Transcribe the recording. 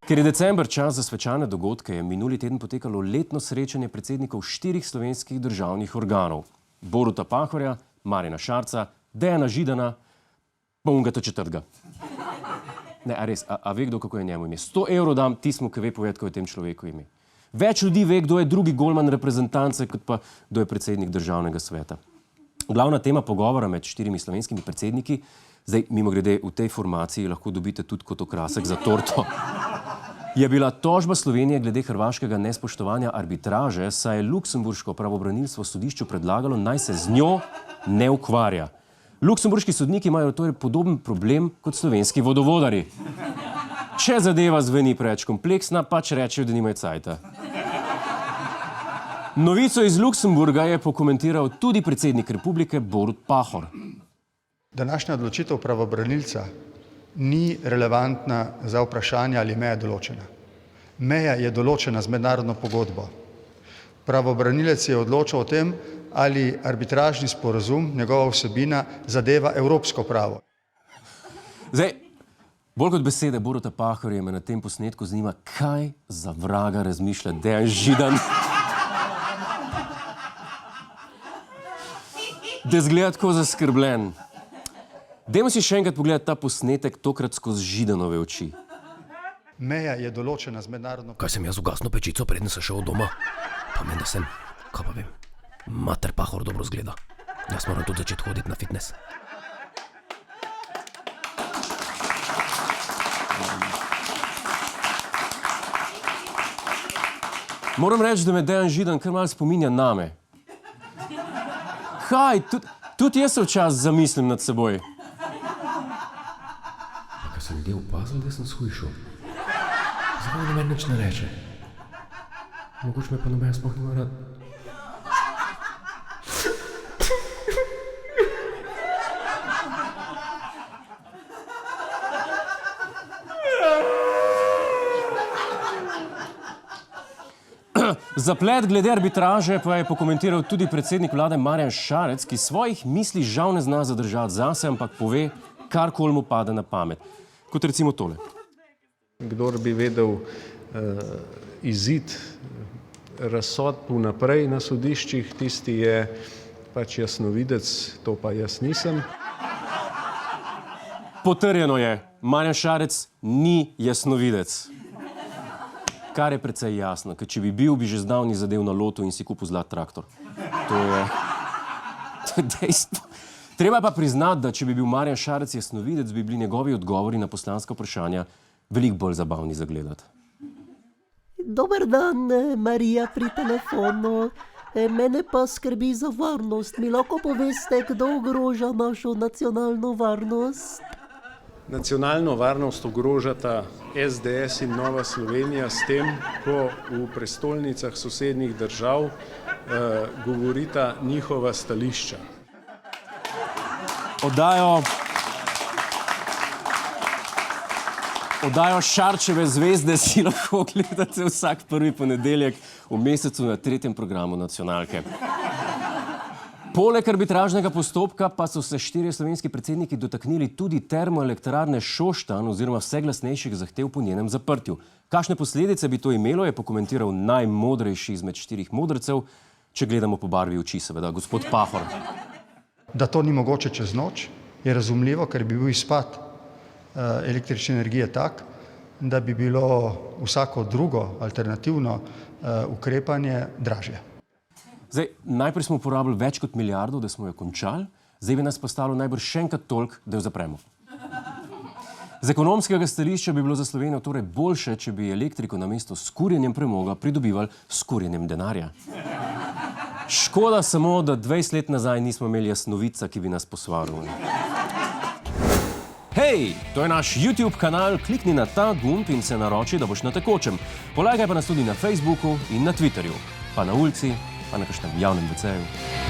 Ker je december čas za svečane dogodke, je minuli teden potekalo letno srečanje predsednikov 4 slovenskih državnih organov. Boruta Pahorja, Marjana Šarca, Dejana Židana, pa onega četrtega. Ne, a res, a ve kdo, kako je njemu ime? 100 evrov dam tismu, ki ve povedati, kako je tem človeku ime. Več ljudi ve, kdo je drugi golman reprezentance, kot pa kdo je predsednik državnega sveta. Glavna tema pogovora med 4 slovenskimi predsedniki, zdaj mimogrede v tej formaciji lahko dobite tudi kot okrasek za torto, je bila tožba Slovenije glede hrvaškega nespoštovanja arbitraže, saj je luksemburško pravobranilstvo sodišču predlagalo, naj se z njo ne ukvarja. Luksemburški sodniki imajo torej podoben problem kot slovenski vodovodarji. Če zadeva zveni preveč kompleksna, pač rečejo, da nimajo cajta. Novico iz Luksemburga je pokomentiral tudi predsednik republike Borut Pahor. Današnja odločitev pravobranilca ni relevantna za vprašanje, ali meja je določena. Meja je določena z mednarodno pogodbo. Pravobranilec je odločal o tem, ali arbitražni sporazum, njegova vsebina, zadeva evropsko pravo. Zdaj, bolj kot besede Boruta Pahorja me na tem posnetku zanima, kaj za vraga razmišlja Dejan Židan. Da zgleda tako zaskrbljen. Dajmo si še enkrat pogledati ta posnetek, tokrat skozi Židanove oči. Meja je določena z mednarodno... Kaj sem jaz ugasnil pečico, preden sem šel od doma? Pa menda sem, kaj pa vem. Mater Pahor dobro zgleda. Jaz moram tudi začeti hoditi na fitness. Moram reči, da me Dejan Židan kar malo spominja name. Kaj, tudi jaz se včasih zamislim nad seboj. Kaj sem ljudje opazil, da sem shujšal? Zakaj noben nič ne reče? Mogoče me pa noben sploh nima rad. Zaplet glede arbitraže pa je pokomentiral tudi predsednik vlade Marjan Šarec, ki svojih misli žal ne zna zadržati zase, ampak pove, karkoli mu pade na pamet. Kot recimo tole. Kdor bi vedel izid razsodb vnaprej na sodiščih, tisti je pač jasnovidec, to pa jaz nisem. Potrjeno je, Marjan Šarec ni jasnovidec. Kar je precej jasno, ker če bi bil, bi že zdavnaj zadev na lotu in si kupil zlat traktor. To je dejstvo. Treba pa priznati, da če bi bil Marjan Šarec jasnovidec, bi bili njegovi odgovori na poslanska vprašanja veliko bolj zabavni za gledati. Dober dan, Marija pri telefonu. Mene pa skrbi za varnost. Mi lahko poveste, kdo ogroža našo nacionalno varnost? Nacionalno varnost ogrožata SDS in Nova Slovenija s tem, ko v prestolnicah sosednjih držav govorita njihova stališča. Oddajo Šarčeve zvezde si lahko gledate vsak prvi ponedeljek v mesecu na 3. programu nacionalke. Poleg arbitražnega postopka pa so se 4 slovenski predsedniki dotaknili tudi termoelektrarne Šoštanj oziroma vse glasnejših zahtev po njenem zaprtju. Kakšne posledice bi to imelo, je pokomentiral najmodrejši izmed 4 modrecev, če gledamo po barvi oči, seveda, gospod Pahor. Da to ni mogoče čez noč, je razumljivo, ker bi bil izpad električne energije tak, da bi bilo vsako drugo alternativno ukrepanje dražje. Zdaj, najprej smo uporabili več kot milijardo, da smo jo končali, zdaj bi nas pa stalo najbrž še enkrat toliko, da jo zapremo. Z ekonomskega stališča bi bilo za Slovenijo torej boljše, če bi elektriko namesto s kurjenjem premoga pridobivali s kurjenjem denarja. Škoda samo, da 20 let nazaj nismo imeli jasnovidca, ki bi nas posvaril. Hej, to je naš YouTube kanal, klikni na ta gumb in se naroči, da boš na tekočem. Polajkaj pa nas tudi na Facebooku in na Twitterju, pa na ulici, pa na kakšnem javnem WC-ju.